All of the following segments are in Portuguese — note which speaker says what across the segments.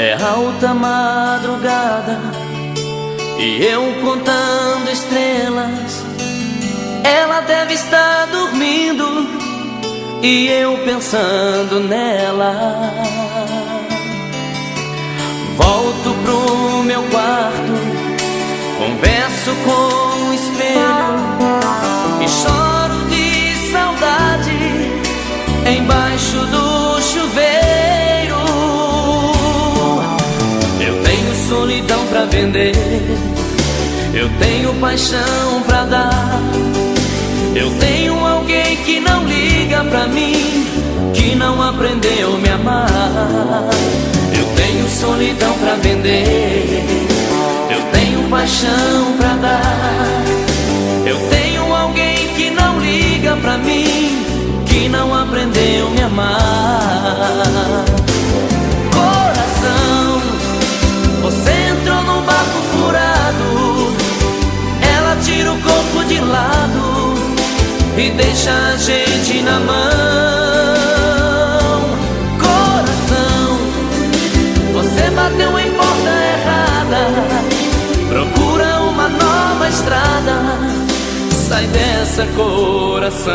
Speaker 1: É alta madrugada e eu contando estrelas. Ela deve estar dormindo e eu pensando nela. Volto pro meu quarto, converso com o espelho e choro de saudade embaixo do chuveiro. Eu tenho solidão pra vender, eu tenho paixão pra dar. Eu tenho alguém que não liga pra mim, que não aprendeu a me amar. Eu tenho solidão pra vender, eu tenho paixão pra dar. Eu tenho alguém que não liga pra mim, que não aprendeu a me amar. Coração, você entrou num barco furado. Ela tira o corpo de lado e deixa a gente na mão. Coração, você bateu em porta errada, procura uma nova estrada. Sai dessa, coração.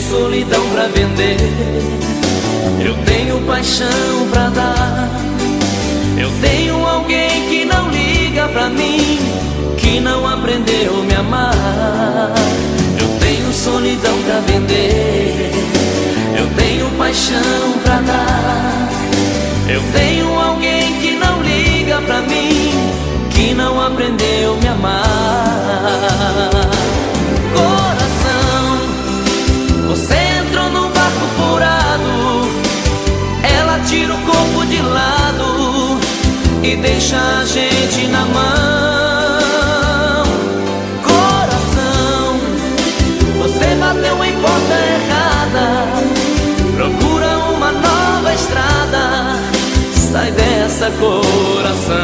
Speaker 1: Solidão pra vender, eu tenho paixão pra dar. Eu tenho alguém que não liga pra mim, que não aprendeu a me amar. Eu tenho solidão pra vender, eu tenho paixão pra dar. Eu tenho alguém que não liga pra mim, que não aprendeu a me amar. Coração, você entrou num barco furado. Ela tira o corpo de lado e deixa a gente na mão. Coração, você bateu em porta errada, procura uma nova estrada. Sai dessa, coração.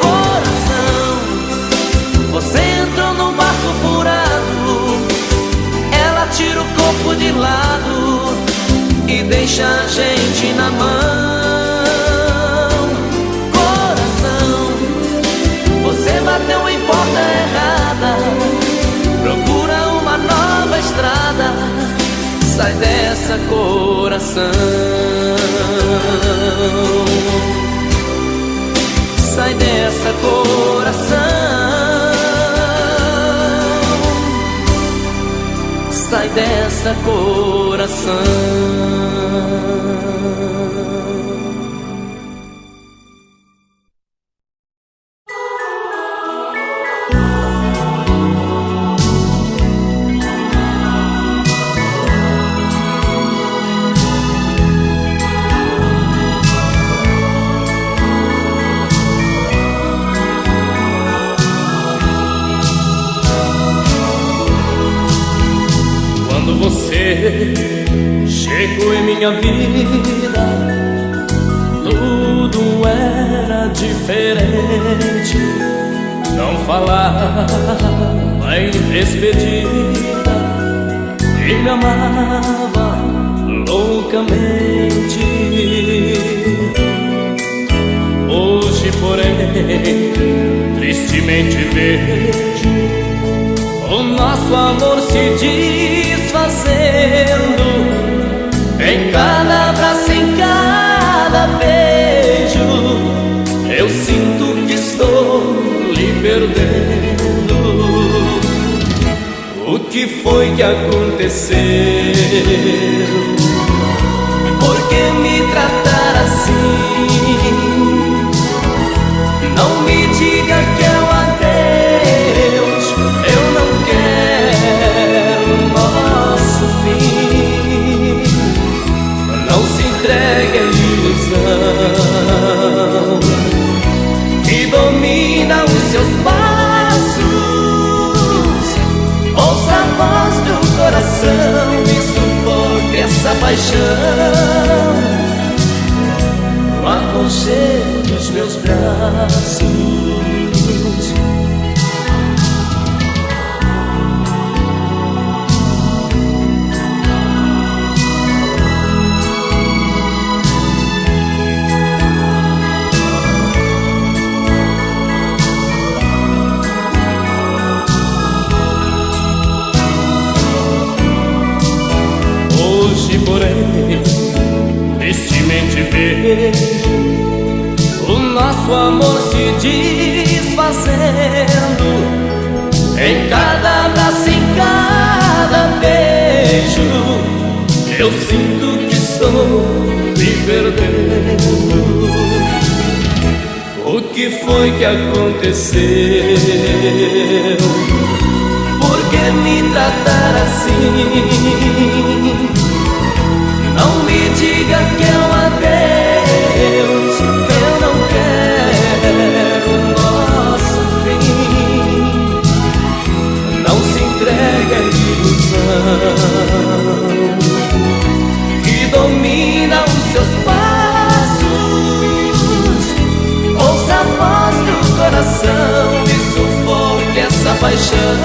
Speaker 1: Coração, você entrou num barco furado. Ela tira o corpo de lado e deixa a gente na mão. Coração, você bateu em porta errada, procura uma nova estrada. Sai dessa, coração. Sai dessa, coração. Sai dessa, coração.
Speaker 2: Você chegou em minha vida, tudo era diferente. Não falava em despedida e me amava loucamente. Hoje, porém, tristemente vejo o nosso amor se desfazendo em cada abraço, em cada beijo. Eu sinto que estou lhe perdendo. O que foi que aconteceu? Por que me tratar assim? Não me diga que é um adeus, eu não quero o nosso fim. Não se entregue à ilusão que domina os seus passos. Ouça a voz do coração. coração e sufoque essa paixão no aconchego dos meus braços. Porém, tristemente vejo o nosso amor se desfazendo em cada abraço, em cada beijo. Eu sinto que estou me perdendo. O que foi que aconteceu? Por que me tratar assim? Não me diga que é um adeus, eu não quero o nosso fim. Não se entregue à ilusão que domina os seus passos. Ouça a voz do coração e sufoque essa paixão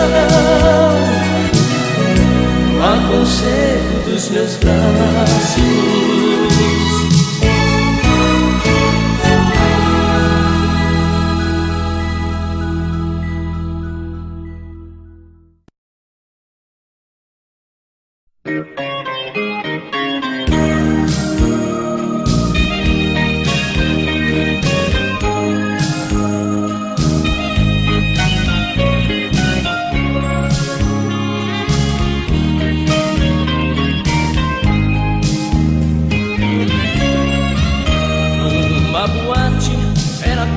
Speaker 2: no aconchego dos meus braços.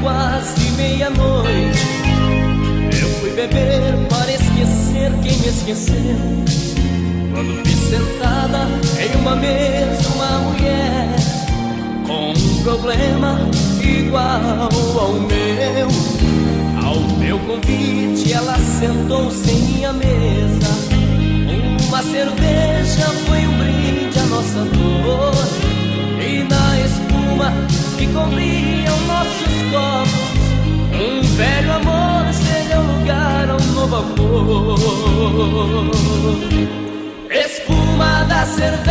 Speaker 2: Quase meia-noite, eu fui beber para esquecer quem me esqueceu. Quando vi sentada em uma mesa uma mulher com um problema igual ao meu. Ao meu convite ela sentou-se em minha mesa. Uma cerveja foi um brinde à nossa dor, e na espuma que cobriam nossos copos, um velho amor cedeu lugar a um novo amor. Espuma da cerveja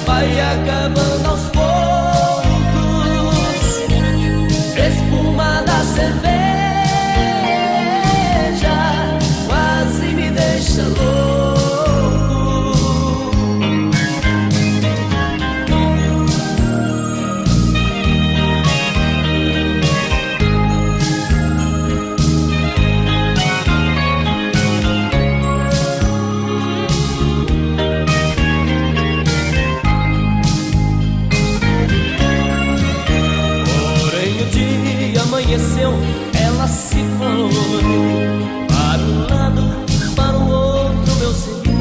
Speaker 2: vai acabando aos poucos. Espuma da cerveja quase me deixa louco. Amanheceu, ela se foi para um lado, para o outro eu segui.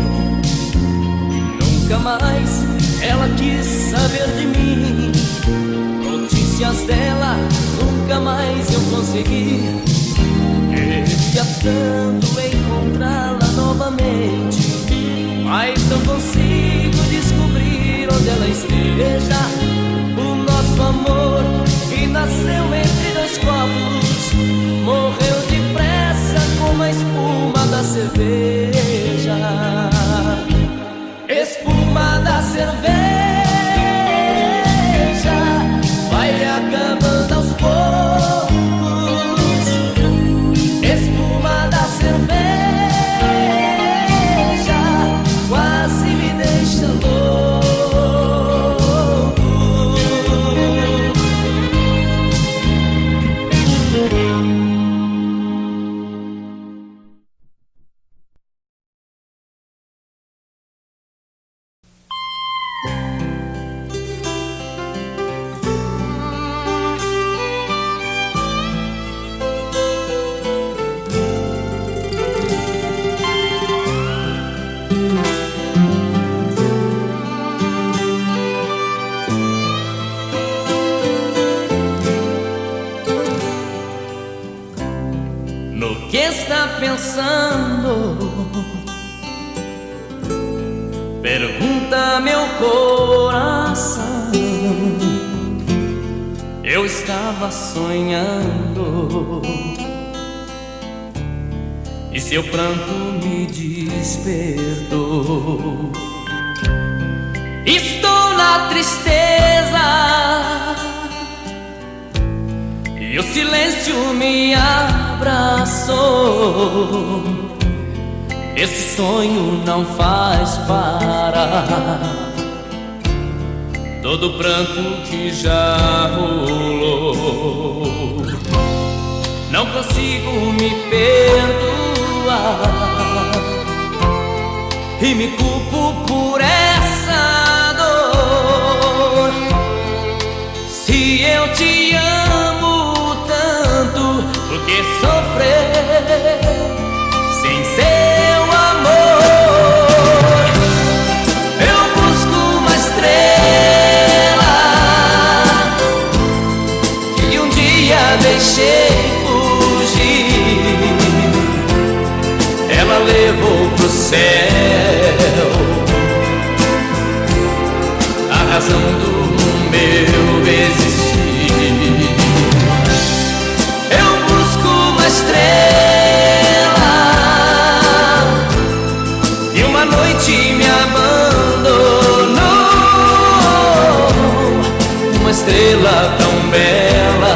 Speaker 2: Nunca mais ela quis saber de mim. Notícias dela nunca mais eu consegui. Queria tanto encontrá-la novamente, mas não consigo descobrir onde ela esteja. O nosso amor que nasceu entre dois copos morreu depressa como a espuma da cerveja. Espuma da cerveja vai acabando aos poucos. Espuma da cerveja quase me deixa louco.
Speaker 1: no que está pensando. Pergunta meu coração, eu estava sonhando, e seu pranto me despertou. Estou na tristeza e o silêncio me abraçou. Esse sonho não faz parar todo o pranto que já rolou. Não consigo me perdoar e me culpo por essa dor. Se eu te amo tanto, por que sofrer sem seu amor? Eu busco uma estrela que um dia deixei fugir. Ela levou pro céu a razão do meu existir. Eu busco uma estrela e uma noite me abandonou. Uma estrela tão bela,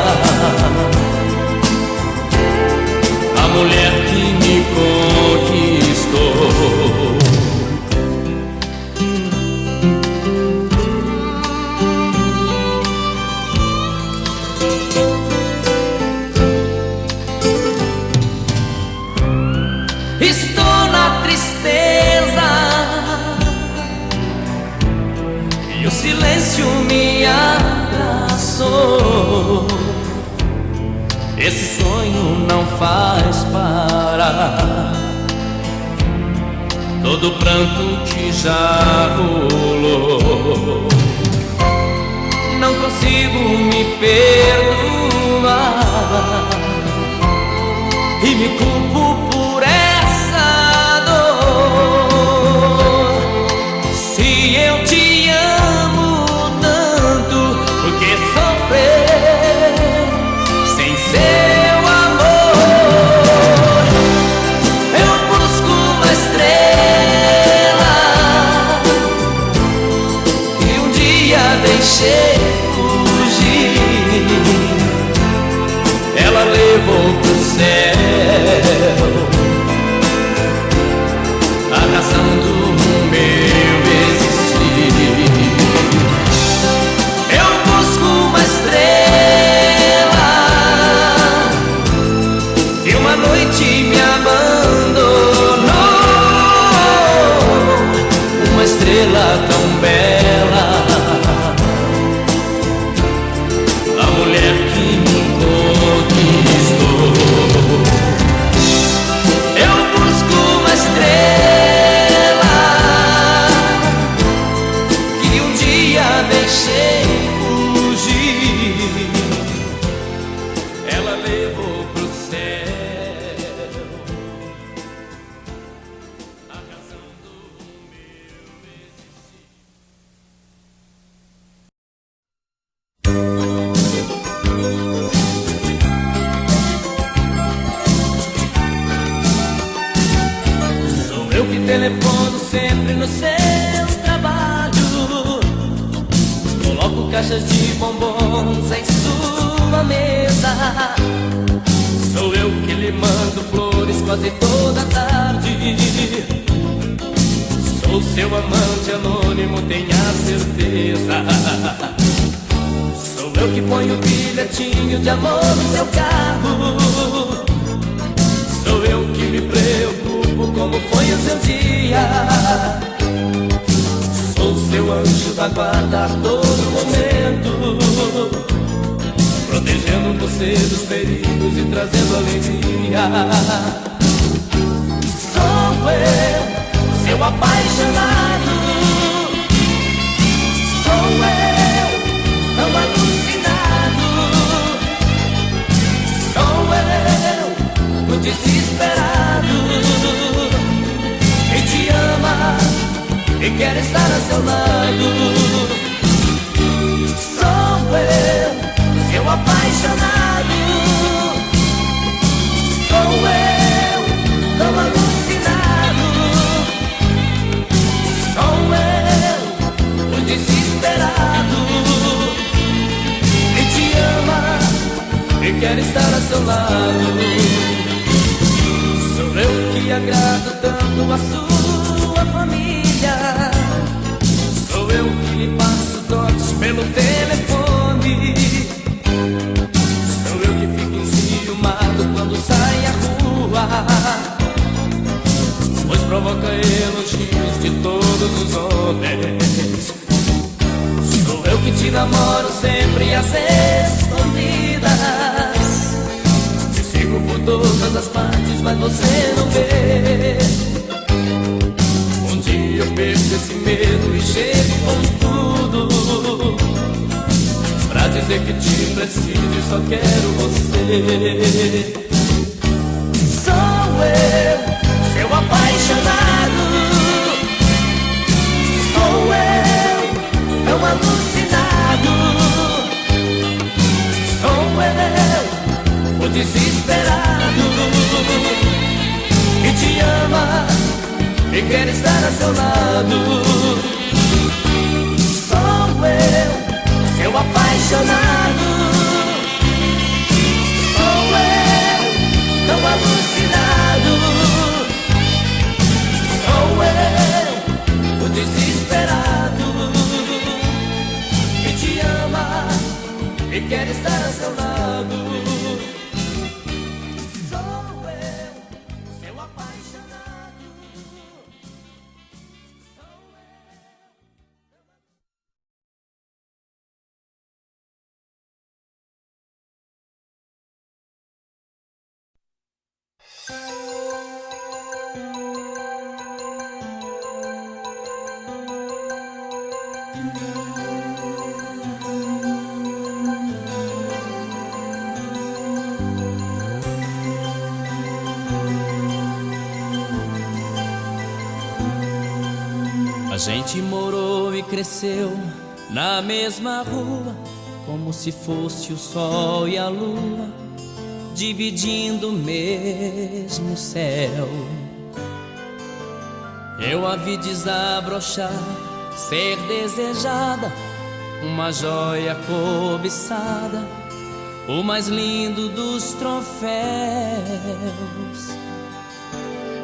Speaker 1: a mulher que me conquistou. Estou na tristeza e o silêncio me abraçou. Esse sonho não faz parar todo o pranto que já rolou. Não consigo me perdoar e me culpo por essa dor. Se eu te amo tanto, por que sofrer sem seu amor? Eu busco uma estrela que um dia deixei fugir. Ela levou pro céu a razão do meu existir. Eu busco uma estrela que uma noite me abandonou. Uma estrela tão bela, a mulher que me conquistou. Eu busco uma estrela que um dia deixei fugir. Ela levou pro céu a razão do meu existir. Sou eu que telefono sempre nos seus trabalhos, coloco caixas de bombons em sua mesa. Sou eu que lhe mando flores quase toda tarde. Sou seu amante anônimo, tenha certeza. Sou eu que ponho bilhetinho de amor no seu carro. Sou eu que me preocupo como foi o seu dia. Sou seu anjo da guarda a todo momento, protegendo você dos perigos e trazendo alegria. Sou eu, seu apaixonado. Sou eu, tão alucinado. Sou eu, o desesperado, que te ama e quer estar a seu lado. Sou eu, seu apaixonado. Sou eu, tão alucinado. Sou eu, o desesperado, que te ama e quer estar a seu lado. Sou eu que agrado tanto a sua família. Sou eu que lhe passo toques pelo telefone. Sou eu que fico enciumado quando sai à rua, pois provoca elogios de todos os homens. Sou eu que te namoro sempre às escondidas. Te sigo por todas as partes, mas você não vê. Um dia eu perco esse medo e chego com tudo pra dizer que te preciso e só quero você. Sou eu, seu apaixonado. Sou eu, tão alucinado. Sou eu, o desesperado, que te ama e quer estar a seu lado. Sou eu, seu apaixonado. Sou eu, tão alucinado. Sou eu, o desesperado, que te ama e quer estar a seu lado. Sou eu, seu apaixonado.
Speaker 2: A gente morou e cresceu na mesma rua, como se fosse o sol e a lua, dividindo o mesmo céu. Eu a vi desabrochar, ser desejada, uma joia cobiçada, o mais lindo dos troféus.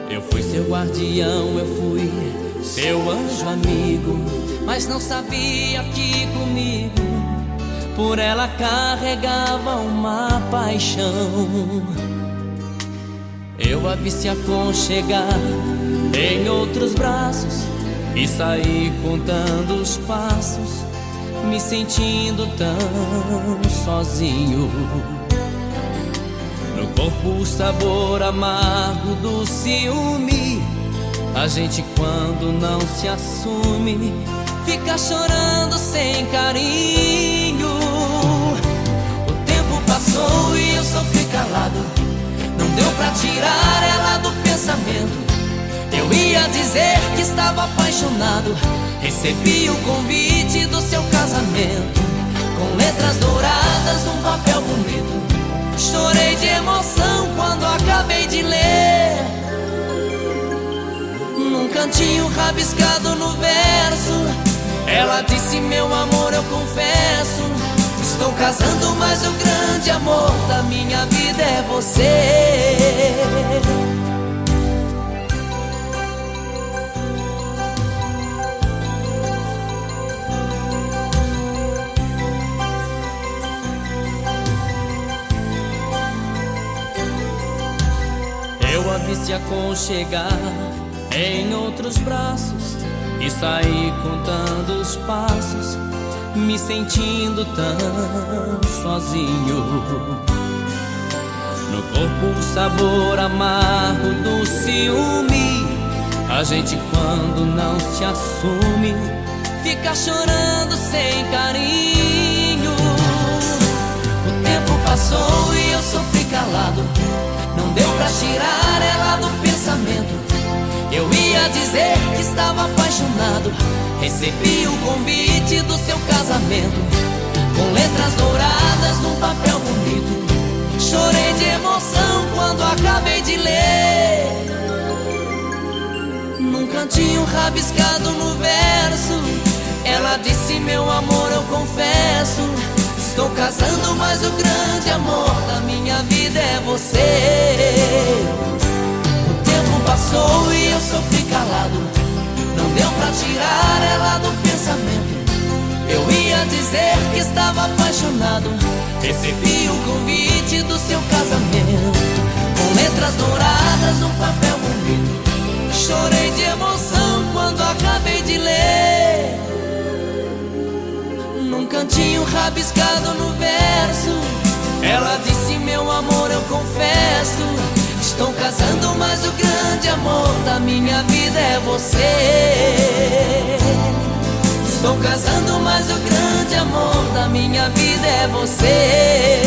Speaker 2: Eu fui seu guardião, eu fui seu anjo amigo, mas não sabia que comigo por ela carregava uma paixão. Eu a vi se aconchegar em outros braços e saí contando os passos, me sentindo tão sozinho. No corpo o sabor amargo do ciúme. A gente quando não se assume fica chorando sem carinho. O tempo passou e eu sofri calado, não deu pra tirar ela do pensamento. Eu ia dizer que estava apaixonado, recebi o convite do seu casamento, com letras douradas num papel bonito. Chorei de emoção quando acabei de ler, num cantinho rabiscado no verso, ela disse: meu amor, eu confesso, estou casando, mas o grande amor da minha vida é você. Eu a vi se aconchegar em outros braços e saí contando os passos, me sentindo tão sozinho. No corpo o sabor amargo do ciúme. A gente quando não se assume fica chorando sem carinho. O tempo passou e eu sofri calado, não deu pra
Speaker 1: tirar ela do pensamento. Eu ia dizer que estava apaixonado. Recebi o convite do seu casamento, com letras douradas num papel bonito. Chorei de emoção quando acabei de ler. Num cantinho rabiscado no verso, ela disse: meu amor, eu confesso, estou casando, mas o grande amor da minha vida é você. O tempo passou e eu sofri calado, não deu pra tirar ela do pensamento. Eu ia dizer que estava apaixonado. Recebi o convite do seu casamento, com letras douradas num papel bonito. Chorei de emoção quando acabei de ler. Num cantinho rabiscado no verso, ela disse: meu amor, eu confesso, estou casando, mas o grande amor da minha vida é você. Estou casando, mas o grande amor da minha vida é você.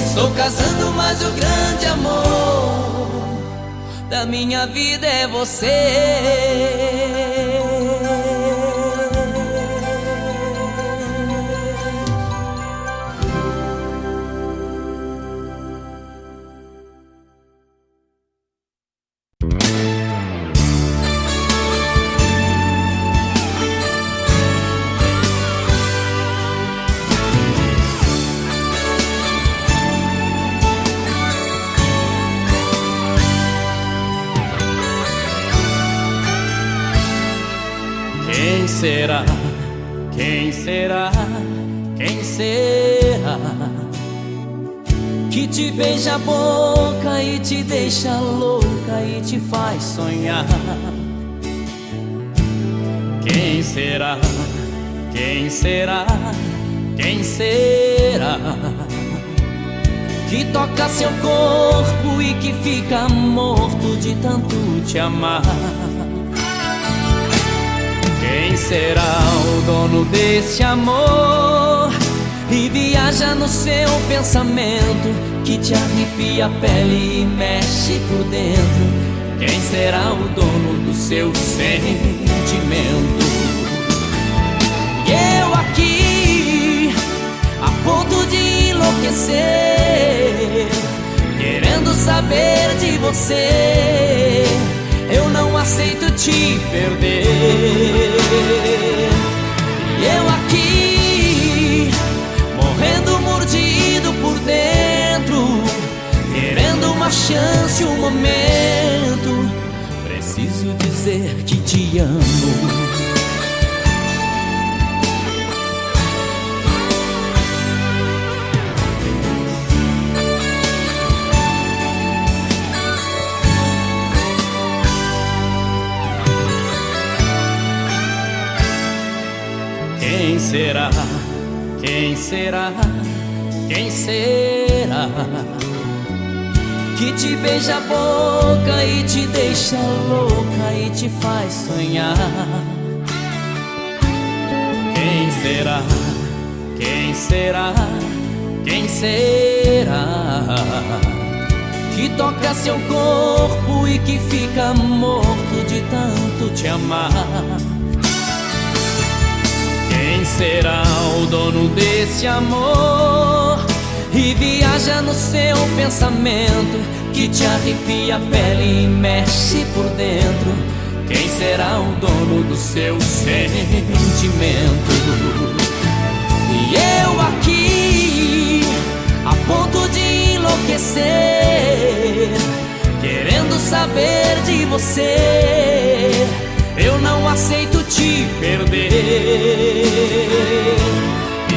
Speaker 1: Estou casando, mas o grande amor da minha vida é você.
Speaker 2: Quem será? Quem será? Quem será? Que te beija a boca e te deixa louca e te faz sonhar. Quem será? Quem será? Quem será? Que toca seu corpo e que fica morto de tanto te amar. Quem será o dono desse amor e viaja no seu pensamento, que te arrepia a pele e mexe por dentro? Quem será o dono do seu sentimento? E eu aqui, a ponto de enlouquecer, querendo saber de você. Eu não aceito te perder. E eu aqui, morrendo mordido por dentro, querendo uma chance, um momento. Preciso dizer que te amo. Quem será? Quem será? Quem será? Que te beija a boca e te deixa louca e te faz sonhar. Quem será? Quem será? Quem será? Que toca seu corpo e que fica morto de tanto te amar. Quem será o dono desse amor e viaja no seu pensamento, que te arrepia a pele e mexe por dentro? Quem será o dono do seu sentimento? E eu aqui, a ponto de enlouquecer, querendo saber de você. Eu não aceito te perder.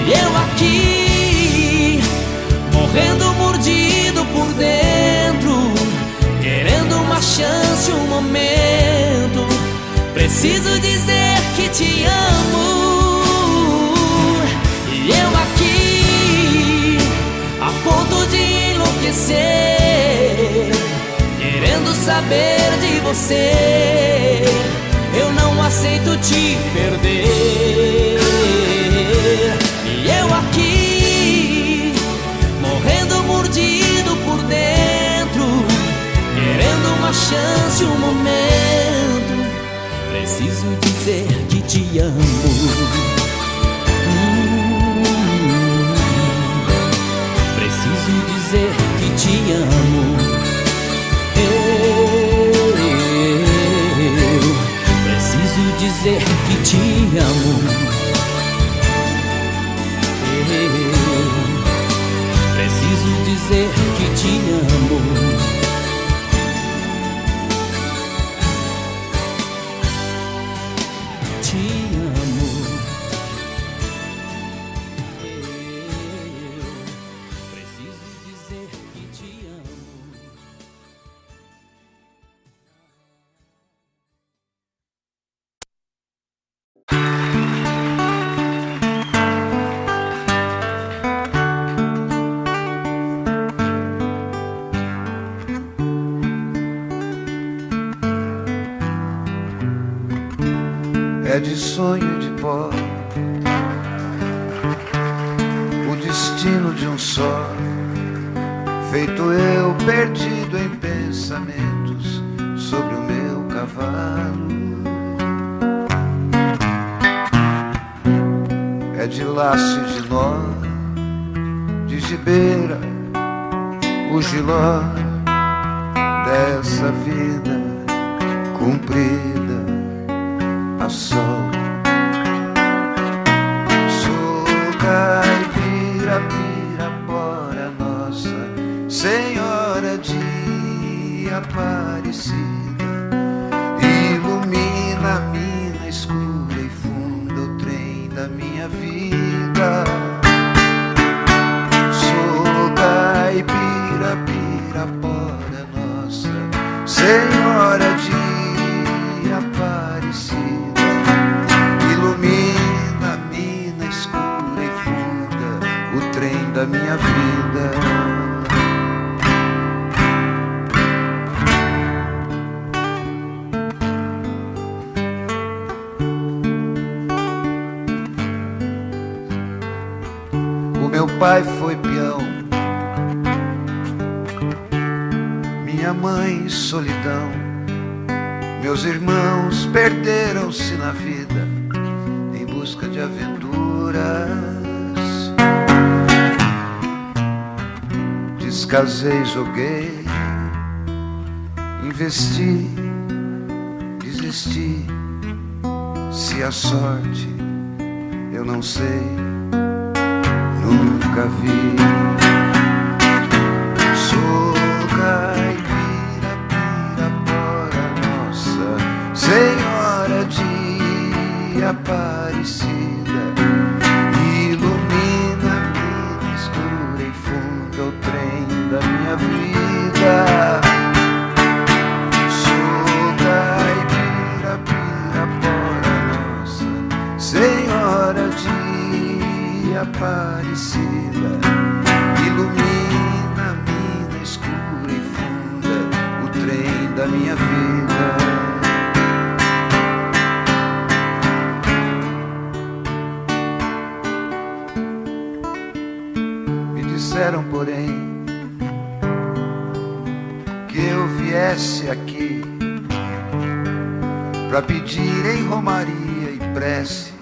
Speaker 2: E eu aqui, morrendo mordido por dentro, querendo uma chance, um momento. Preciso dizer que te amo. E eu aqui, a ponto de enlouquecer, querendo saber de você. Eu não aceito te perder. E eu aqui, morrendo mordido por dentro,
Speaker 1: uma chance, um momento. Preciso dizer que te amo. Preciso dizer que te amo. Eu preciso dizer que te amo. Preciso dizer que te amo. Te amo. Preciso dizer que te amo.
Speaker 3: É de sonho de pó o destino de um só, feito eu perdido em pensamentos sobre o meu cavalo. É de laço e de nó, de gibeira, o giló dessa vida cumprida a sol. Sou caipira, pirapora, Nossa Senhora de Aparecida, ilumina a mina escura e funda o trem da minha vida. Sou caipira, pirapora, Nossa Senhora de Aparecida, ilumina a mina escura e funda o trem da minha vida. O meu pai foi peão, minha mãe solidão. Meus irmãos perderam-se na vida em busca de aventuras. Descasei, joguei, investi, desisti. Se a sorte eu não sei, nunca vi. Sou caipira, pirapora, Nossa Senhora de Aparecida, ilumina a mina escura e funda o trem da minha vida. Sou caipira, pirapora, Nossa Senhora de Aparecida, ilumina a mina escura e funda o trem da minha vida. Disseram, porém, que eu viesse aqui pra pedir em romaria e prece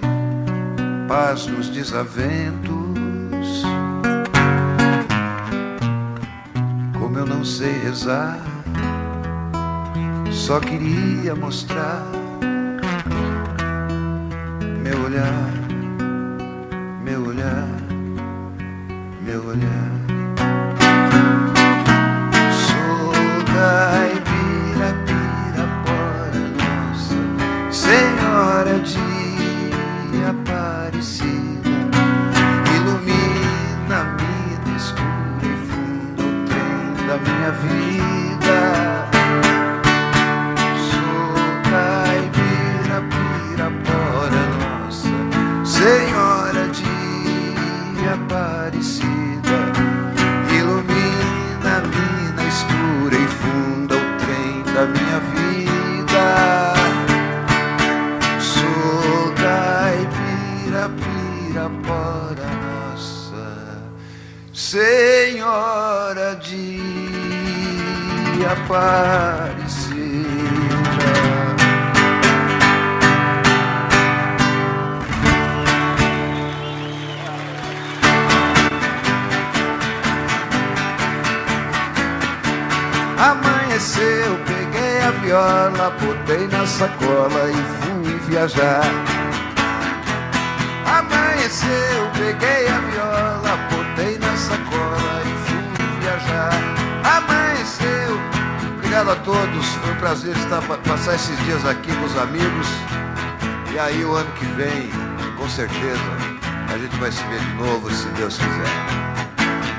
Speaker 3: paz nos desaventos. Como eu não sei rezar, só queria mostrar meu olhar, meu olhar, meu olhar. Sou caipira, pirapora, Nossa Senhora de Aparecida, ilumina a mina escura e funda o trem da minha vida. Sou caipira, pirapora, Nossa Senhora de Aparecida, ilumina a mina escura e funda o trem da minha vida. Sou caipira, pirapora, Nossa Senhora de Aparecida. Amanheceu, peguei a viola, botei na sacola e fui viajar. Amanheceu, peguei a viola, botei na sacola e fui viajar. Amanheceu. Obrigado a todos, foi um prazer passar esses dias aqui com os amigos. E aí o ano que vem, com certeza, a gente vai se ver de novo, se Deus quiser.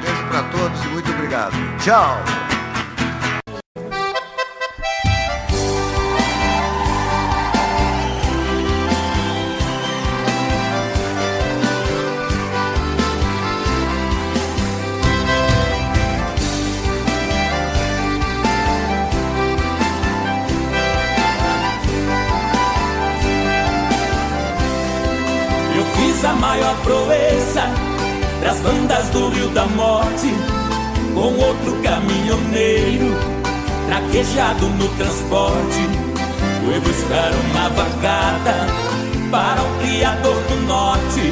Speaker 3: Beijo pra todos e muito obrigado. Tchau!
Speaker 2: A maior proeza das bandas do Rio da Morte, com outro caminhoneiro traquejado no transporte. Fui buscar uma vacada para o criador do norte.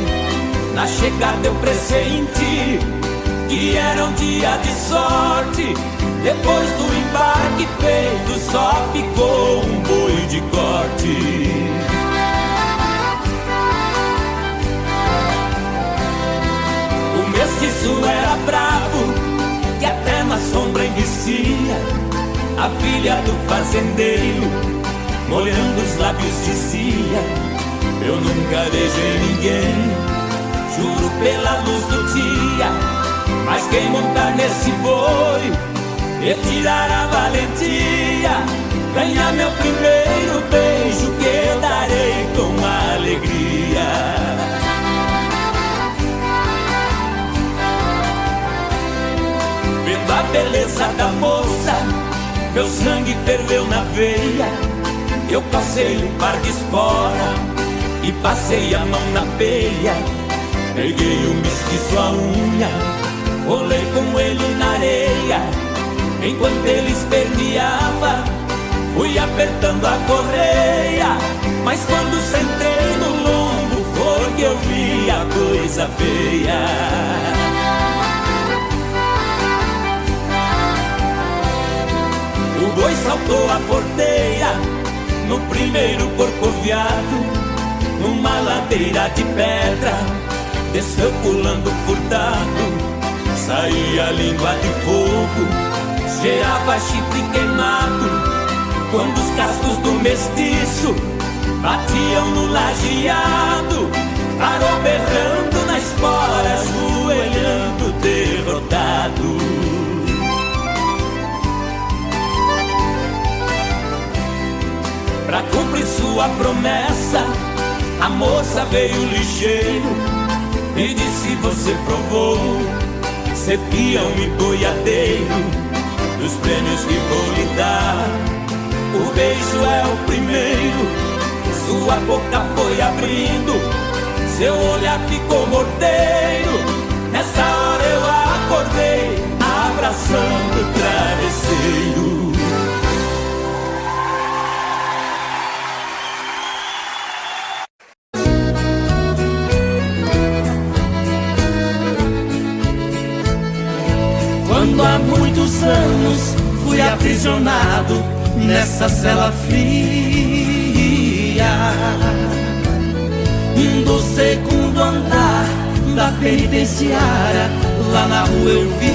Speaker 2: Na chegada eu pressenti que era um dia de sorte. Depois do embarque feito só ficou um boi de corte. Isso era bravo, que até na sombra enguecia. A filha do fazendeiro, molhando os lábios, dizia: eu nunca beijei ninguém, juro pela luz do dia. Mas quem montar nesse boi e tirar a valentia, ganhar meu primeiro beijo, que eu darei com alegria. Vendo a beleza da moça, meu sangue ferveu na veia. Eu passei um par de espora e passei a mão na peia. Peguei o mestiço à unha, rolei com ele na areia. Enquanto ele esperneava, fui apertando a correia. Mas quando sentei no lombo, foi que eu vi a coisa feia. O boi saltou a porteira no primeiro corcoviado, numa ladeira de pedra, desceu pulando furtado. Saía língua de fogo, cheirava chifre queimado. Quando os cascos do mestiço batiam no lajeado, parou berrando na espora, ajoelhando derrotado. Pra cumprir sua promessa, a moça veio ligeiro e disse: você provou ser peão e boiadeiro dos prêmios que vou lhe dar. O beijo é o primeiro, sua boca foi abrindo, seu olhar ficou morteiro. Nessa hora eu acordei, abraçando o travesseiro. Quando há muitos anos fui aprisionado nessa cela fria do segundo andar da penitenciária, lá na rua eu via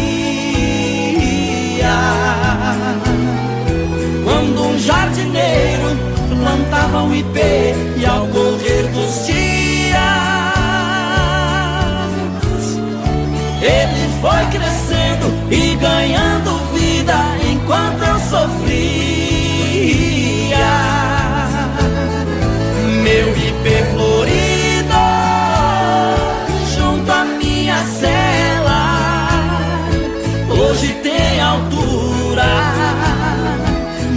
Speaker 2: quando um jardineiro plantava um ipê e ao correr dos dias ele foi crescendo e ganhando vida enquanto eu sofria. Meu ipê florido junto à minha cela hoje tem altura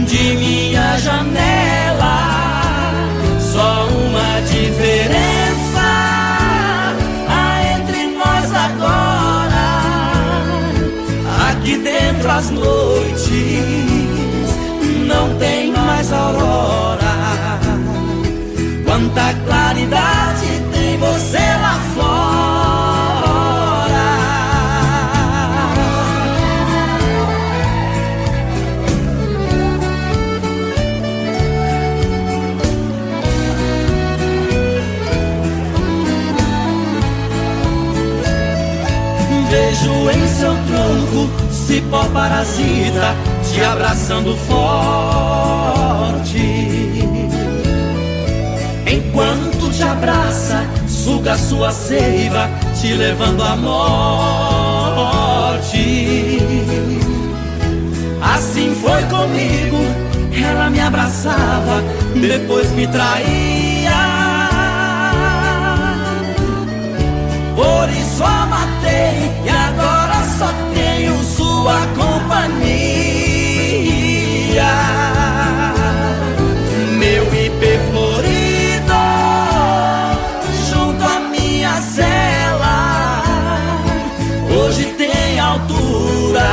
Speaker 2: de minha janela. Só uma diferença há entre nós agora: aqui dentro as noites
Speaker 1: seu tronco, cipó parasita, te abraçando forte. Enquanto te abraça, suga sua seiva, te levando à morte. Assim foi comigo, ela me abraçava, depois me traía. Por isso a matei e agora só tenho sua companhia. Meu ipê florido junto à minha cela, hoje tem altura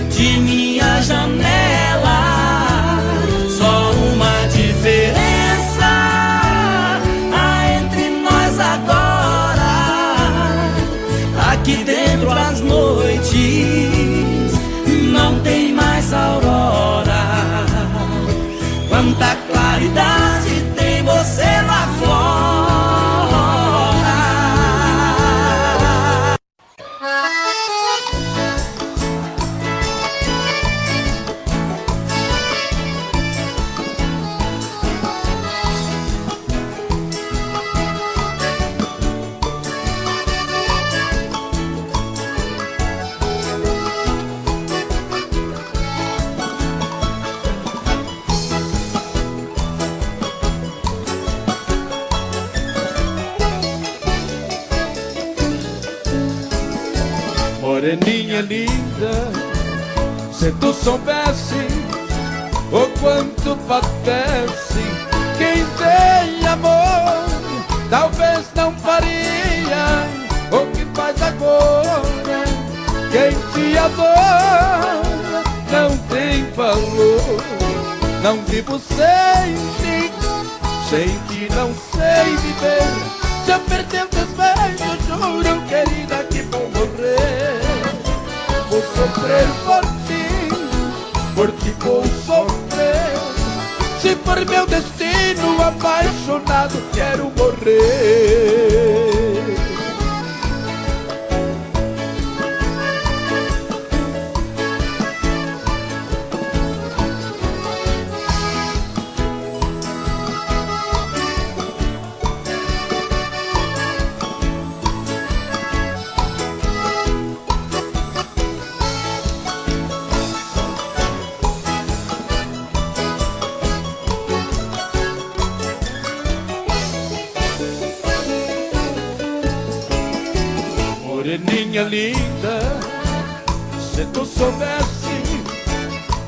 Speaker 1: de minha janela. Só uma diferença há entre nós agora. Aqui dentro as noites não tem mais aurora. Quanta claridade tem você lá fora.
Speaker 2: Moreninha linda, se tu soubesse o quanto padece quem tem amor, talvez não faria o que faz agora. Quem te adora não tem valor. Não vivo sem ti não sei viver. Se eu perder teus beijos, juro, querida, que vou morrer. Vou sofrer por ti vou sofrer. Se for meu destino, apaixonado, quero morrer. Moreninha linda, se tu soubesse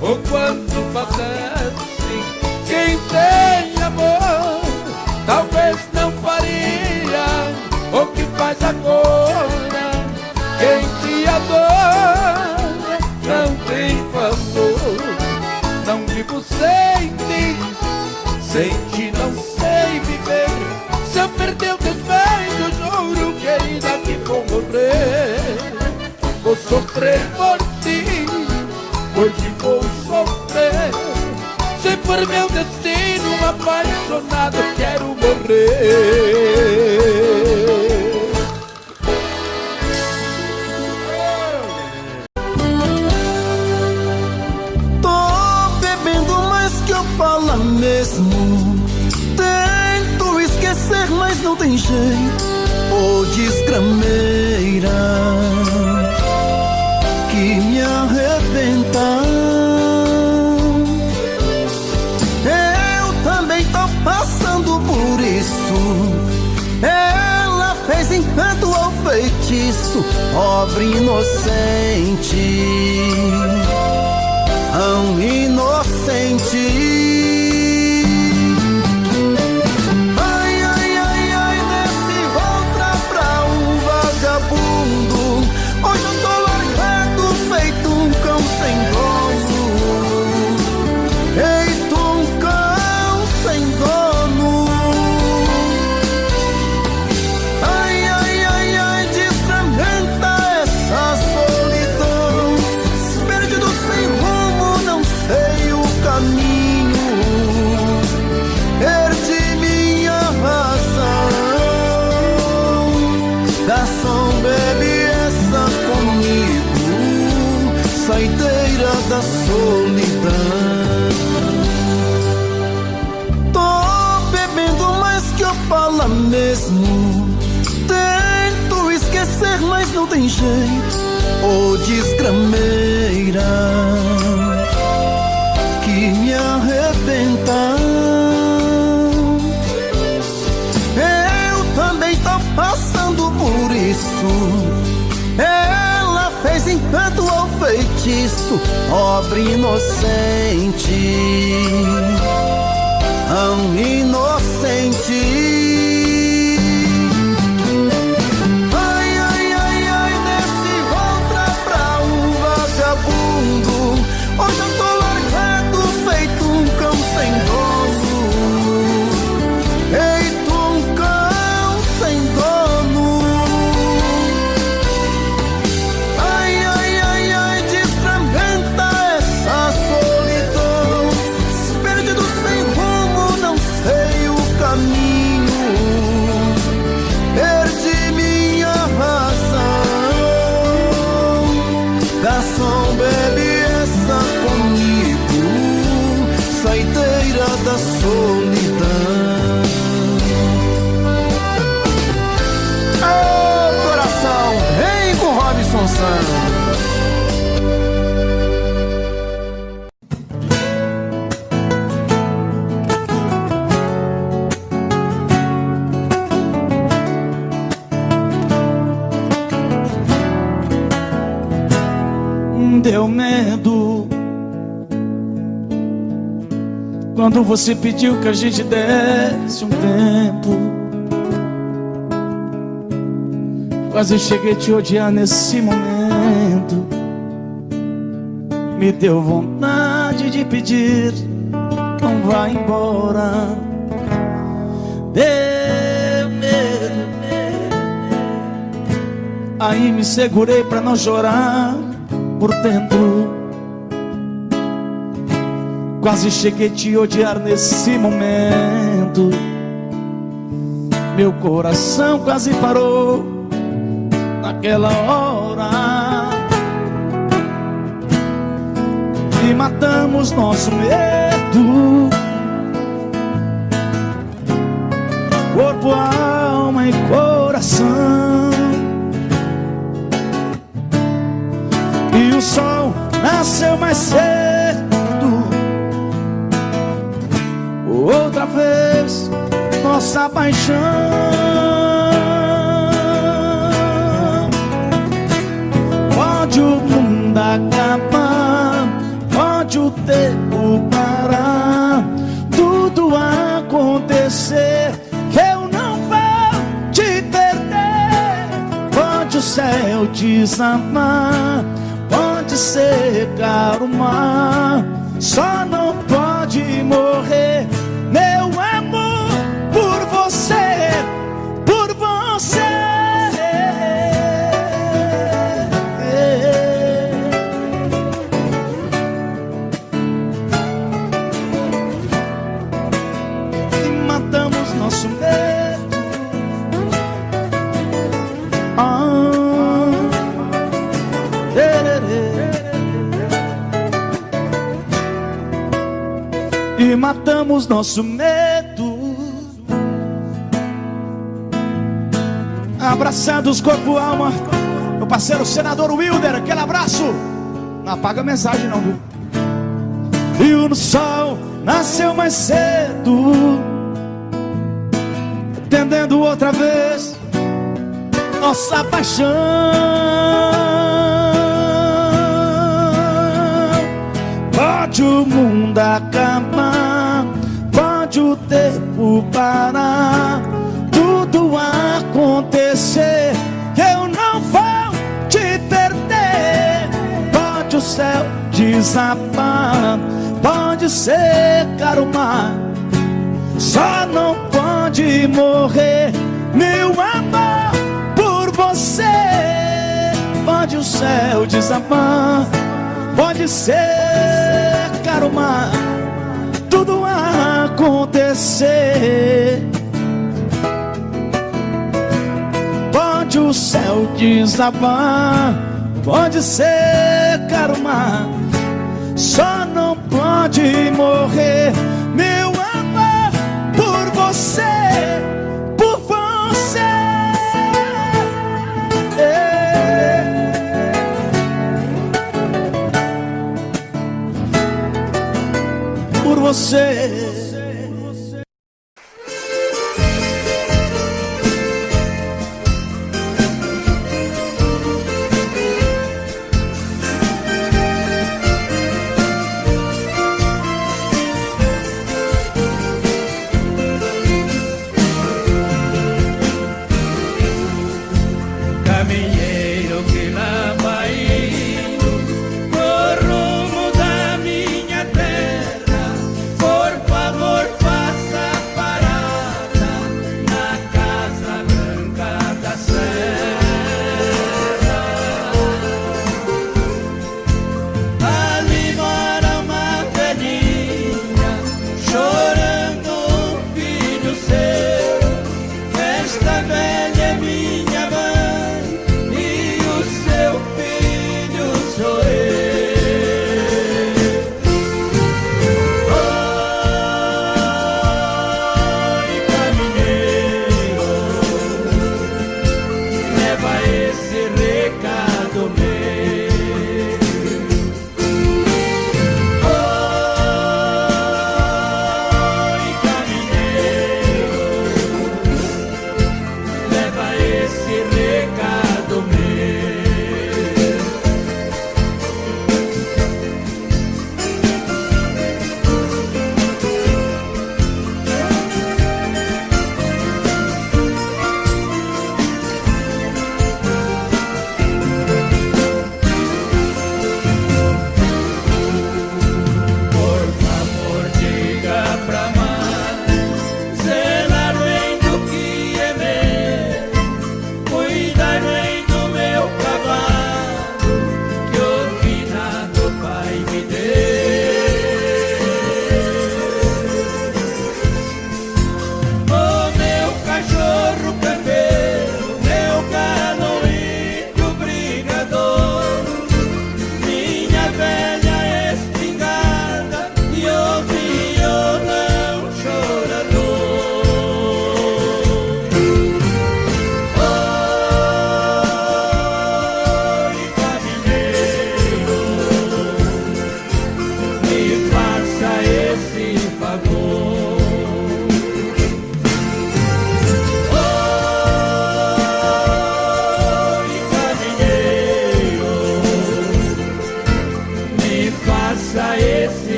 Speaker 2: o quanto padece quem tem amor, talvez não faria o que faz agora. Quem te adora não tem valor. Não vivo sem ti não sei viver. Se eu perder teus beijos, juro, querida, que vou morrer. Vou sofrer por ti vou sofrer. Se for meu destino, apaixonado, quero morrer.
Speaker 4: Tô bebendo mais que eu falo mesmo. Tento esquecer, mas não tem jeito. Ô desgrameira que me arrebenta. Eu também tô passando por isso. Ela fez encanto ou feitiço, pobre inocente, tão inocente. Hoje eu tô largado, feito um cão sem dono. Feito um cão sem dono. Ai, ai, ai, ai, desfragmenta essa solidão. Perdido sem rumo, não sei o caminho. solidão. Tô bebendo mais que eu falo mesmo. Tento esquecer, mas não tem jeito. Ô desgrameira que me arrebenta. Eu também tô passando por isso. Ela fez encanto ao feitiço, pobre inocente, tão inocente. Ai, ai, ai, ai, desse outra pra um vagabundo. Hoje eu tô largado, feito um cão sem dono. Feito um cão sem dono. Ai, ai, ai, ai, destrambenta essa solidão. Perdido sem rumo, não sei o caminho. Perdi minha razão. Garçom, bebe essa comigo. Saideira da solidão. Ô coração, vem com Robson Santos.
Speaker 2: Deu medo quando você pediu que a gente desse um tempo. Quase cheguei a te odiar nesse momento. Me deu vontade de pedir, não vá embora. Deu medo. Aí me segurei pra não chorar por dentro. Quase cheguei a te odiar nesse momento. Meu coração quase parou naquela hora. E matamos nosso medo. Corpo, alma e coração. E o sol nasceu mais cedo. Outra vez nossa paixão. Pode o mundo acabar, pode o tempo parar, tudo acontecer, que eu não vou te perder. Pode o céu desamar, pode secar o mar, só não pode morrer meu amor por você, por você. E matamos nosso medo. E matamos nosso medo. Abraçados corpo, alma. Meu parceiro senador Wilder, aquele abraço. Não apaga a mensagem não, viu? E o sol nasceu mais cedo, entendendo outra vez nossa paixão. Pode o mundo acabar, pode o tempo parar, tudo acontecer, que eu não vou te perder. Pode o céu desabar, pode secar o mar, só não pode morrer meu amor por você. Pode o céu desabar, pode secar o mar, tudo acontecer. Pode o céu desabar, pode secar o mar,
Speaker 4: só não pode morrer. Meu amor por você, por você. Por você.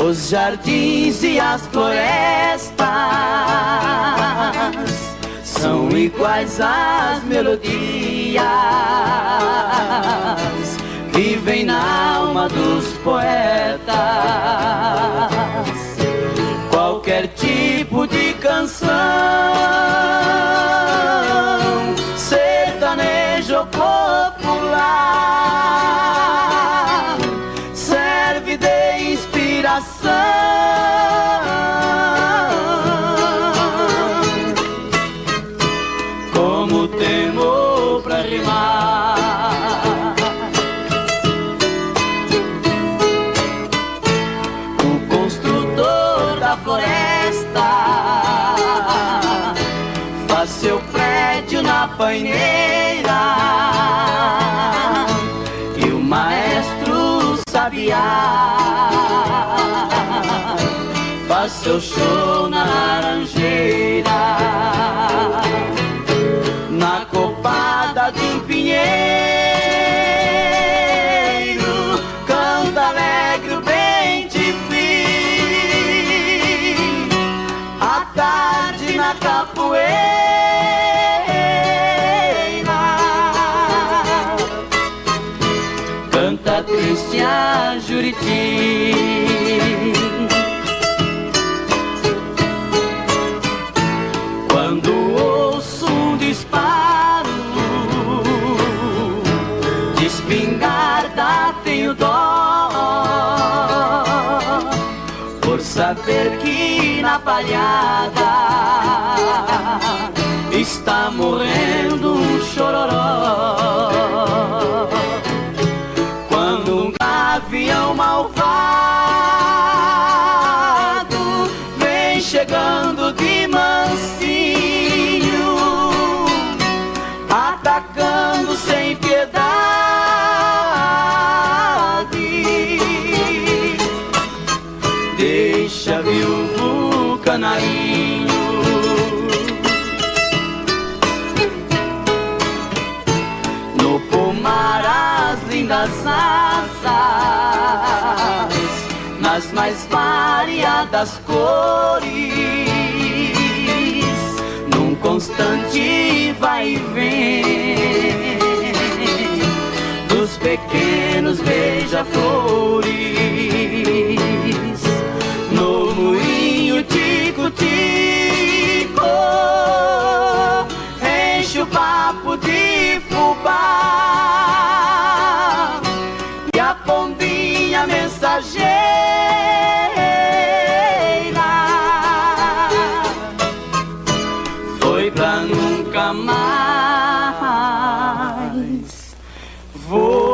Speaker 5: Os jardins e as florestas
Speaker 1: são iguais às melodias, vivem na alma dos poetas. Qualquer tipo de canção, sertanejo ou popular, serve de inspiração. Como temor pra rimar, o construtor da floresta faz seu prédio na paineira, e o maestro sabiá faz seu show na laranjeira. Na copada de um pinheiro canta alegre o bem te vi. À tarde na capoeira canta triste a Juriti. Quando ouço um disparo de espingarda, tenho dó, por saber que na palhada está morrendo um chororó. Quando um gavião malvado vem chegando de mansinho, atacando sem piedade, deixa viúvo canarinho no pomar as lindas asas, nas mais variadas cores, num constante vai e vem dos pequenos beija-flores. No moinho tico-tico enche o papo de fubá, e a pombinha mensageira foi pra nunca mais voltar.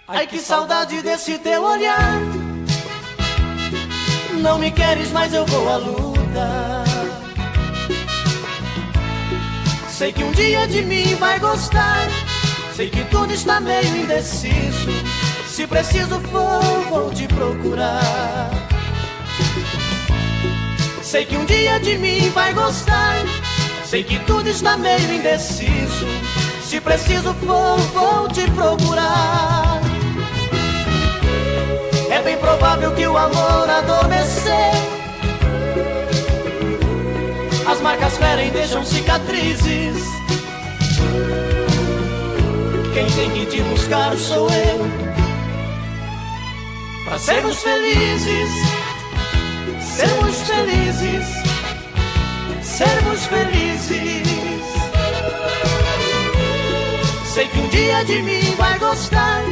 Speaker 2: Ai, que saudade desse teu olhar. Não me queres, mas eu vou à luta. Sei que um dia de mim vai gostar. Sei que tudo está meio indeciso. Se preciso for, vou te procurar. Sei que um dia de mim vai gostar. Sei que tudo está meio indeciso. Se preciso for, vou te procurar. É bem provável que o amor adormeceu. As marcas ferem, deixam cicatrizes. Quem tem que te buscar sou eu. Pra sermos felizes, sermos felizes, sermos felizes. Sei que um dia de mim vai gostar.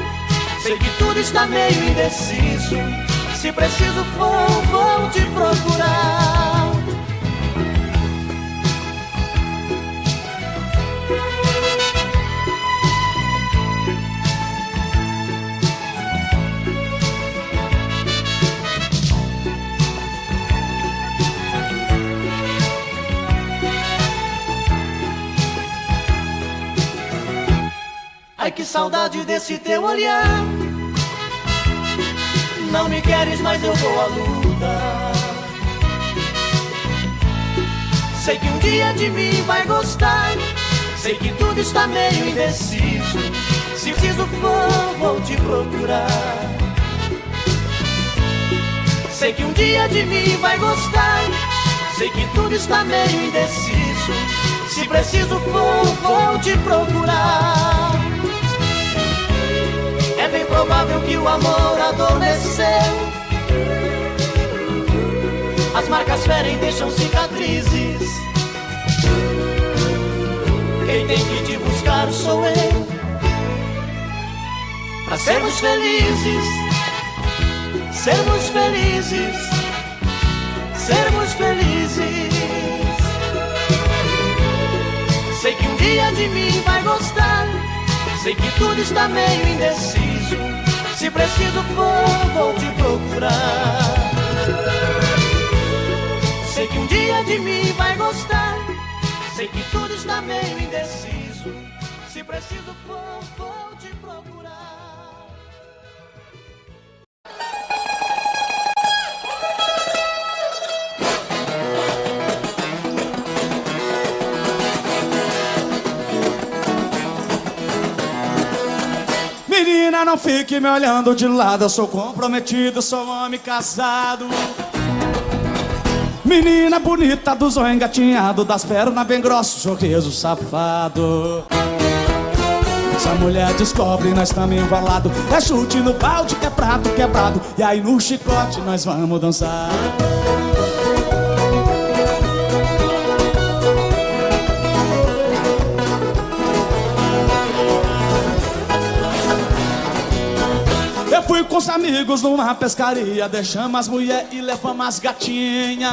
Speaker 2: Sei que tudo está meio indeciso. Se preciso for, vou te procurar. Ai, que saudade desse teu olhar. Não me queres, mas eu vou à luta. Sei que um dia de mim vai gostar. Sei que tudo está meio indeciso. Se preciso for, vou te procurar. Sei que um dia de mim vai gostar. Sei que tudo está meio indeciso. Se preciso for, vou te procurar. É bem provável que o amor adormeceu. As marcas ferem, deixam cicatrizes. Quem tem que te buscar sou eu. Pra sermos felizes, sermos felizes, sermos felizes. Sei que um dia de mim vai gostar. Sei que tudo está meio indeciso. Se preciso for, vou te procurar. Sei que um dia de mim vai gostar. Sei que tudo está meio indeciso. Se preciso for, vou te procurar.
Speaker 4: Menina, não fique me olhando de lado. Eu sou comprometido, sou homem casado. Menina bonita, do zóio engatinhado, das pernas bem grossas, sorriso safado. Se a mulher descobre, nós estamos embalados. É chute no balde, que é prato quebrado. E aí no chicote nós vamos dançar. Eu fui com os amigos numa pescaria. Deixamos as mulheres e levamos as gatinhas.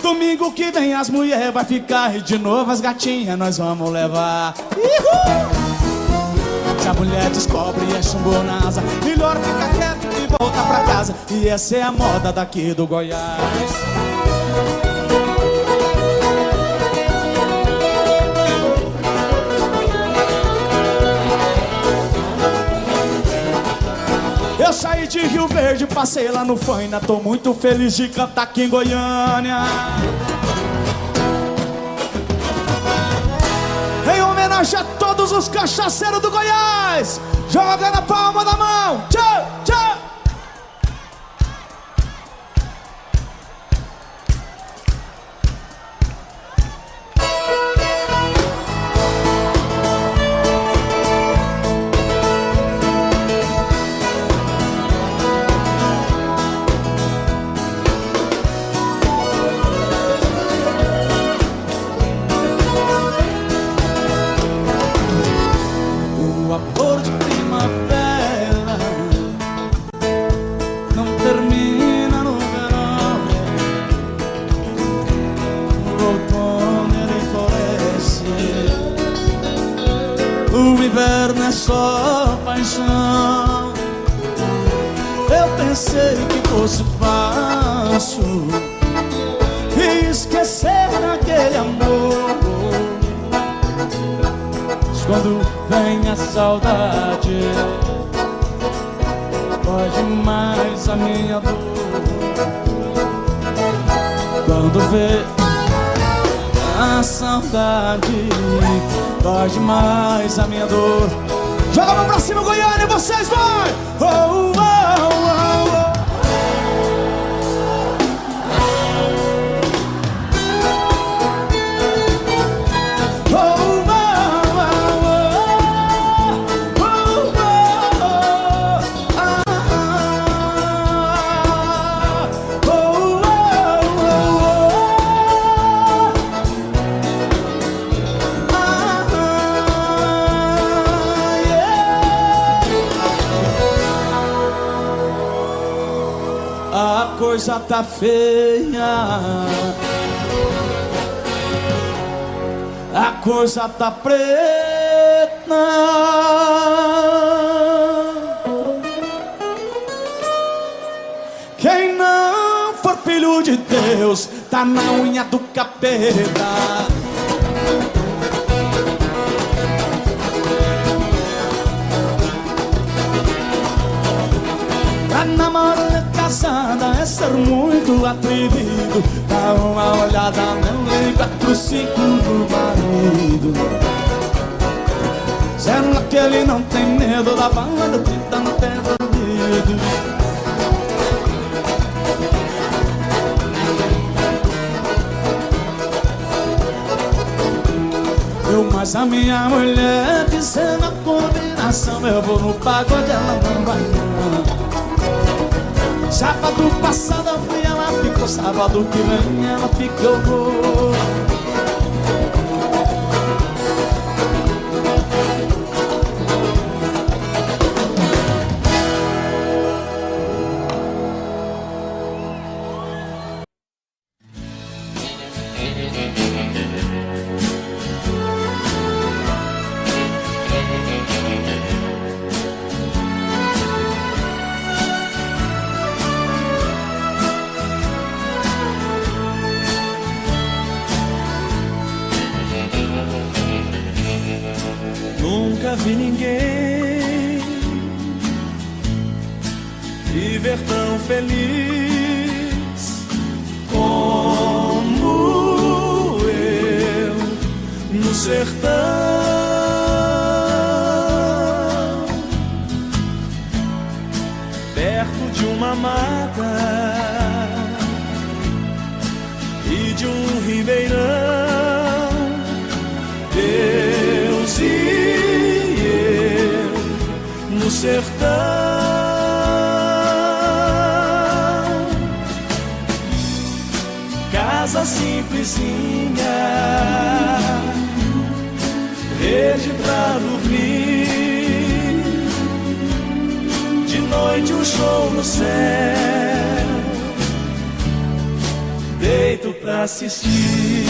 Speaker 4: Domingo que vem as mulheres vai ficar. E de novo as gatinhas nós vamos levar. Se a mulher descobre e é chumbo na asa, melhor ficar quieto e voltar pra casa. E essa é a moda daqui do Goiás. Eu saí de Rio Verde, passei lá no Faina. Tô muito feliz de cantar aqui em Goiânia. Em homenagem a todos os cachaceiros do Goiás, joga na palma da mão. Tchau, tchau. Só paixão. Eu pensei que fosse fácil esquecer aquele amor. Mas quando vem a saudade, dói demais a minha dor. Quando vê a saudade, dói demais a minha dor. Joga a mão pra cima, Goiânia, vocês vai! Oh, oh, oh, oh. A coisa tá feia, a coisa tá preta. Quem não for filho de Deus tá na unha do capeta. é ser muito atrevido. Dá uma olhada, não lembra 4-5 do marido. Será que ele não tem medo da banda gritando até bandido? Eu mais a minha mulher dizendo a combinação. Eu vou no pagode, ela não vai não. Sábado passado eu fui, ela ficou. Sábado que vem ela fica, eu vou.
Speaker 2: Nunca vi ninguém viver tão feliz como eu no sertão, perto de uma mata e de um ribeirão. Deus e eu no sertão, casa simplesinha, rede pra dormir, de noite um show no céu, deito pra assistir.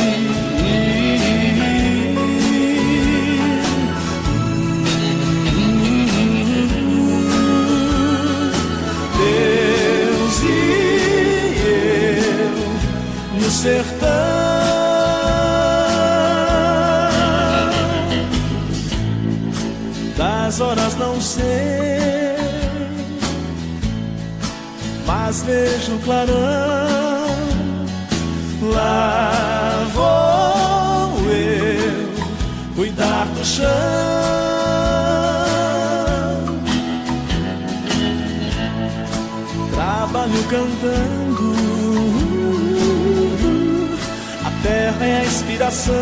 Speaker 2: Sertão, das horas não sei, mas vejo clarão. Lá vou eu cuidar do chão, trabalho cantando. Terra é a inspiração,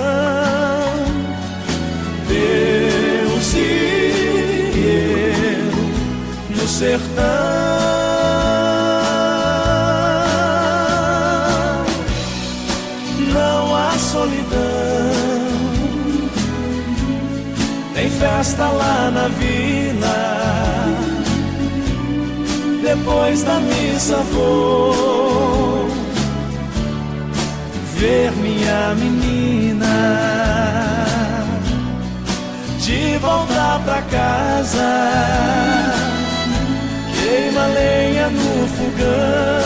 Speaker 2: Deus e eu no sertão. Não há solidão, tem festa lá na vila. Depois da missa vou ver minha menina, de volta pra casa, queima lenha no fogão,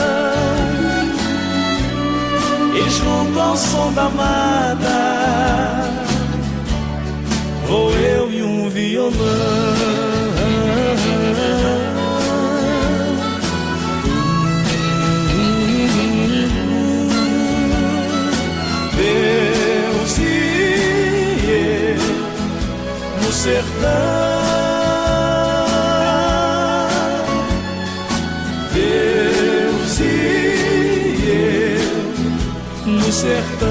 Speaker 2: e junto ao som da mata, vou eu e um violão. Deus e eu no sertão, Deus e eu no sertão.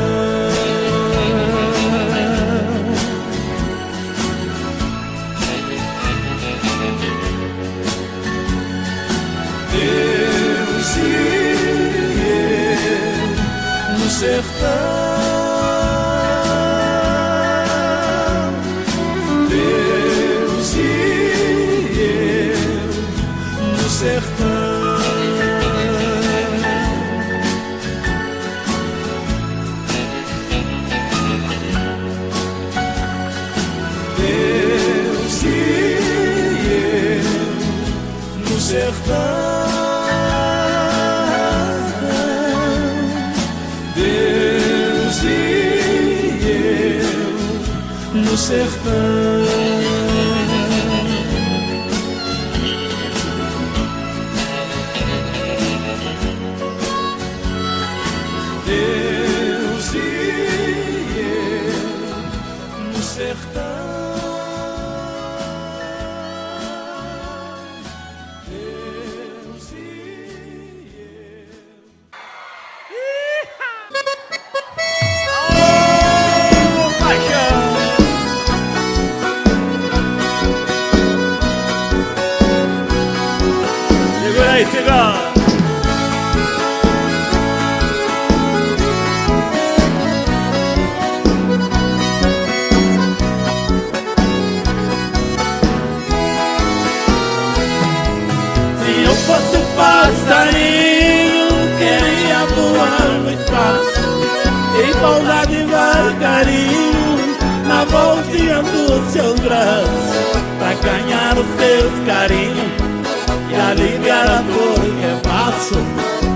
Speaker 2: Deus e eu no sertão. Deus e eu no sertão, Deus e eu no sertão.
Speaker 5: aí, cigano.
Speaker 6: Se eu fosse um passarinho, queria voar no espaço e pousar devagarinho na voltinha dos seus braços, pra ganhar os seus carinhos e aliviar a dor que eu passo.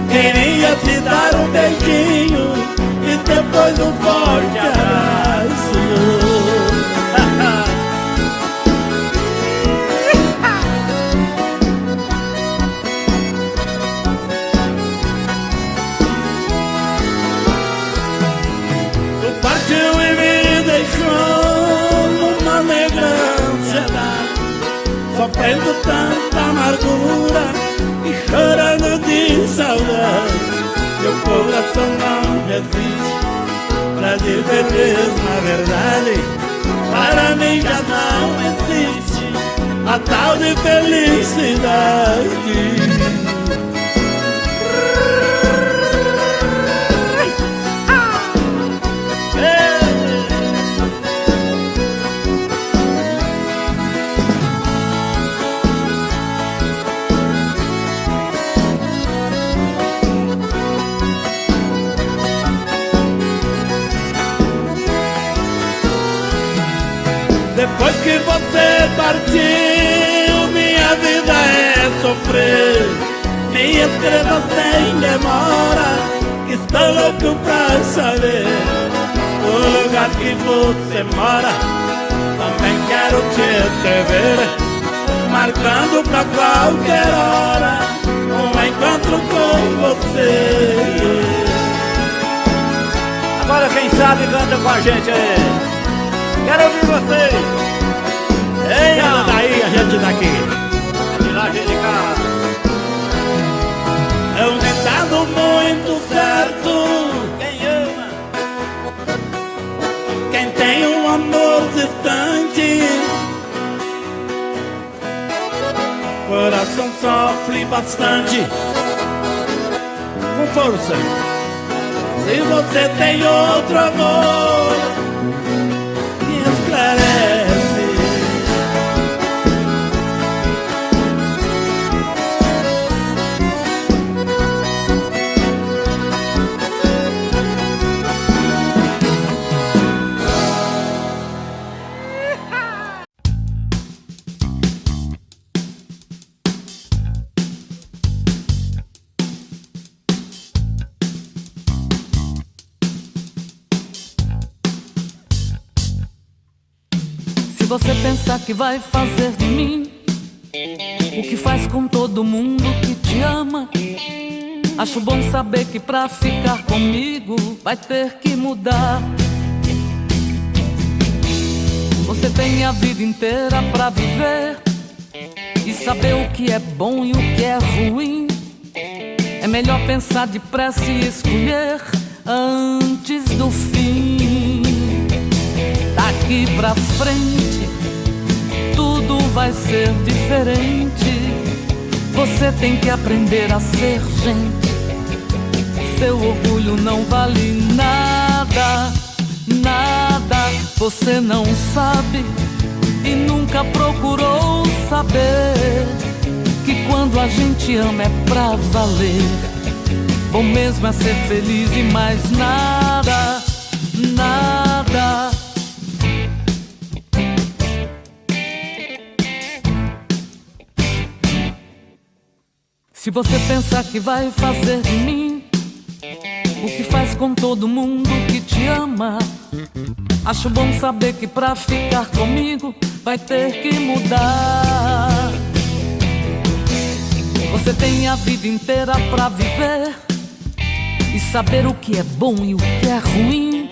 Speaker 6: Queria te dar um beijinho e depois um forte abraço. Partiu e me deixou numa lembrança, sofrendo tanta amargura e chorando de saudade. Meu coração não resiste pra dizer mesmo a verdade. Para mim já não existe a tal de felicidade. Depois que você partiu, minha vida é sofrer. Me escreva sem demora, que estou louco pra saber o lugar que você mora. Também quero te escrever, marcando pra qualquer hora um encontro com você.
Speaker 5: Agora quem sabe canta com a gente aí. Quero ouvir vocês. Ei,
Speaker 6: Ela daí, a gente daqui.
Speaker 5: de lá, gente de cá.
Speaker 6: É um ditado muito certo:
Speaker 5: Quem ama?
Speaker 6: quem tem um amor distante, coração sofre bastante. Com força. Se você tem outro amor, me esclarece.
Speaker 1: Se você pensar que vai fazer de mim o que faz com todo mundo que te ama, acho bom saber que pra ficar comigo vai ter que mudar. Você tem a vida inteira pra viver e saber o que é bom e o que é ruim. É melhor pensar depressa e escolher antes do fim. Daqui pra frente tudo vai ser diferente. Você tem que aprender a ser gente. Seu orgulho não vale nada, nada. Você não sabe e nunca procurou saber que quando a gente ama é pra valer. Bom mesmo é ser feliz e mais nada, nada. Se você pensar que vai fazer de mim o que faz com todo mundo que te ama, acho bom saber que pra ficar comigo vai ter que mudar. Você tem a vida inteira pra viver e saber o que é bom e o que é ruim.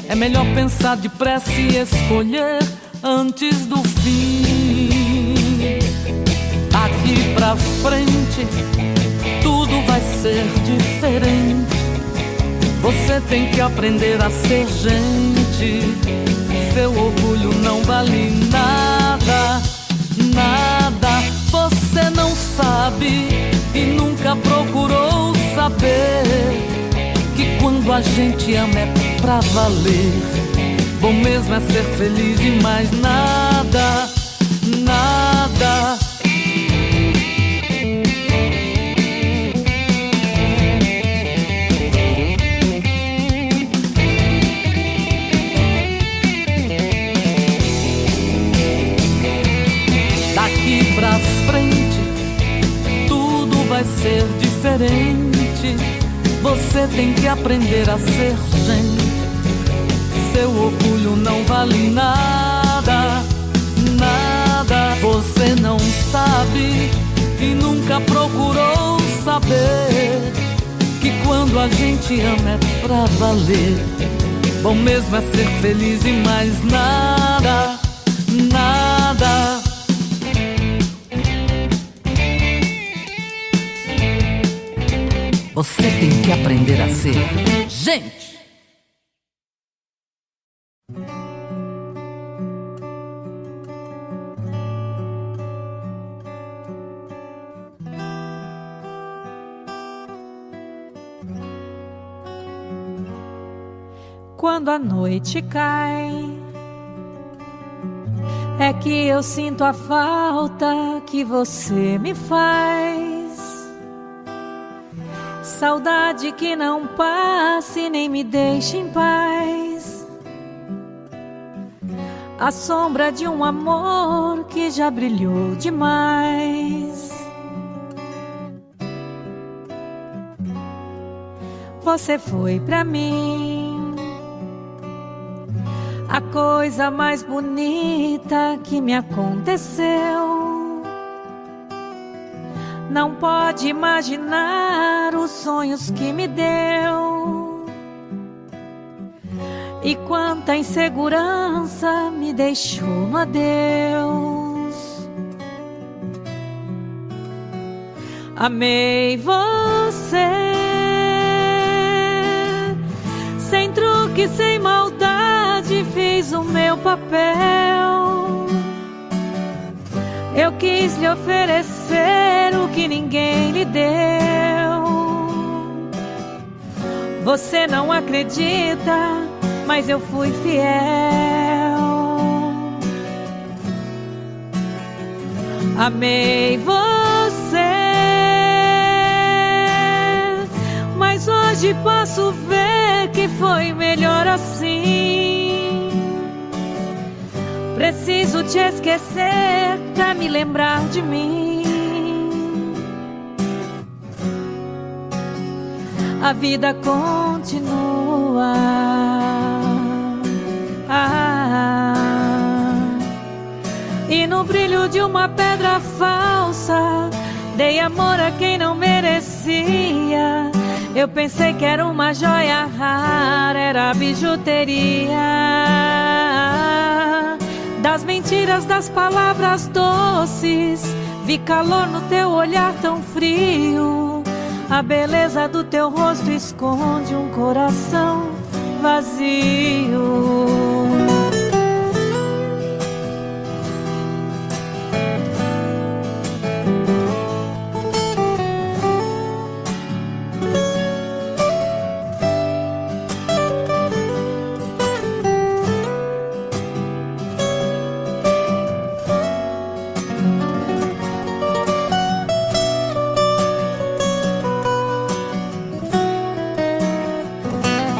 Speaker 1: É melhor pensar depressa e escolher antes do fim. Daqui pra frente tudo vai ser diferente. Você tem que aprender a ser gente. Seu orgulho não vale nada, nada. Você não sabe sabe e nunca procurou saber que quando a gente ama é pra valer. Bom mesmo é ser feliz e mais nada, nada. Daqui pra frente tudo vai ser diferente. Você tem que aprender a ser gente. Seu orgulho não vale nada, nada. Você não sabe e nunca procurou saber que quando a gente ama é pra valer. Bom mesmo é ser feliz e mais nada, nada. Você tem que aprender a ser gente.
Speaker 7: Quando a noite cai, é que eu sinto a falta que você me faz. Saudade que não passe nem me deixe em paz. A sombra de um amor que já brilhou demais. Você foi pra mim a coisa mais bonita que me aconteceu. Não pode imaginar os sonhos que me deu. E quanta insegurança me deixou no adeus. Amei você, sem truque, sem maldade, fiz o meu papel. Eu quis lhe oferecer o que ninguém lhe deu. Você não acredita, mas eu fui fiel. Amei você, mas hoje posso ver que foi melhor assim. Preciso te esquecer pra me lembrar de mim. A vida continua. E no brilho de uma pedra falsa, dei amor a quem não merecia. Eu pensei que era uma joia rara, era bijuteria. Das mentiras, das palavras doces, vi calor no teu olhar tão frio. A beleza do teu rosto esconde um coração vazio.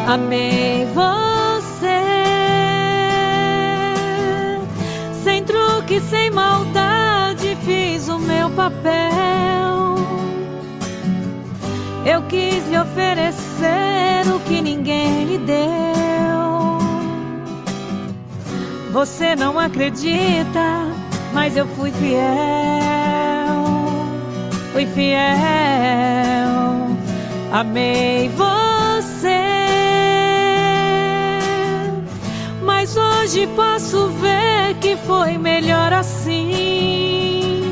Speaker 7: Amei você, sem truque, sem maldade, fiz o meu papel. Eu quis lhe oferecer o que ninguém lhe deu. Você não acredita, mas eu fui fiel. Fui fiel. Amei você, mas hoje posso ver que foi melhor assim.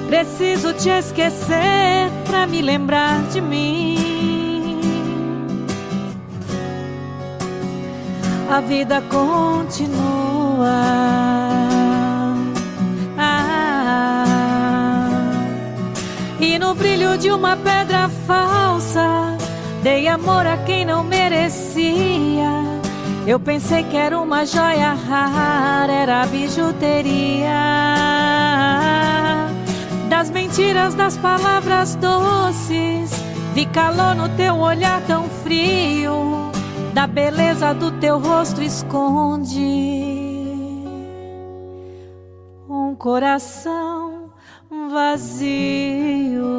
Speaker 7: Preciso te esquecer pra me lembrar de mim. A vida continua. no brilho de uma pedra falsa dei amor a quem não merecia. Eu pensei que era uma joia rara, era bijuteria. Das mentiras, das palavras doces, vi calor no teu olhar tão frio. Da beleza do teu rosto esconde um coração vazio.